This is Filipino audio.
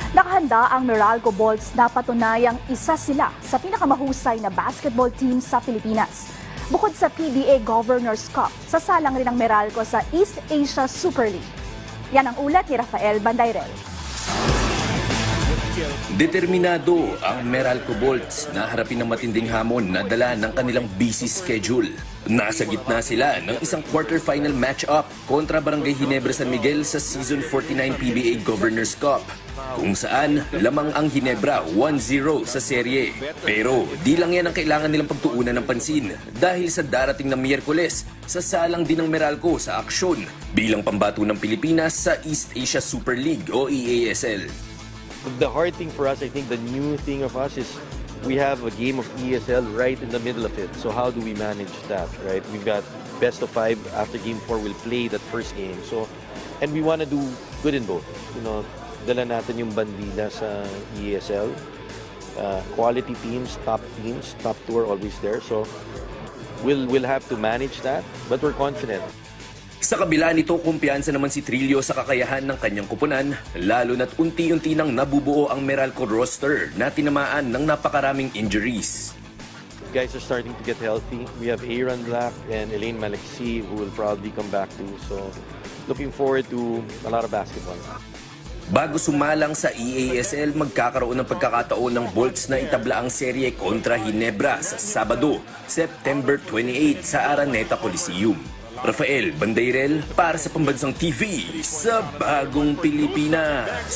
Nakahanda ang Meralco Bolts na patunayang isa sila sa pinakamahusay na basketball team sa Pilipinas. Bukod sa PBA Governors Cup, sasalang rin ang Meralco sa East Asia Super League. Yan ang ulat ni Rafael Bandayrel. Determinado ang Meralco Bolts na harapin ang matinding hamon na dala ng kanilang busy schedule. Nasa gitna sila ng isang quarterfinal match-up kontra Barangay Ginebra San Miguel sa Season 49 PBA Governors Cup, kung saan lamang ang Ginebra 1-0 sa serye. Pero di lang yan ang kailangan nilang pagtuunan ng pansin dahil sa darating na Miyerkules, sasalang din ang Meralco sa aksyon bilang pambato ng Pilipinas sa East Asia Super League o EASL. The hard thing for us, I think the new thing of us is we have a game of ESL right in the middle of it. So how do we manage that, right? We've got best of 5 after game 4, we'll play that first game. So, and we want to do good in both. You know, dala natin yung bandila sa ESL. Quality teams, top 2 are always there. So we'll have to manage that, but we're confident. Sa kabila nito, kumpiyansa naman si Trillo sa kakayahan ng kanyang kupunan, lalo na't unti-unti nang nabubuo ang Meralco roster na tinamaan ng napakaraming injuries. Guys are starting to get healthy. We have Aaron Black and Elaine Malexi who will probably come back too. So looking forward to a lot of basketball. Bago sumalang sa EASL, magkakaroon ng pagkakataon ng Bolts na itabla ang serye kontra Ginebra sa Sabado, September 28 sa Araneta Coliseum. Rafael Bandayrel para sa Pambansang TV sa Bagong Pilipinas.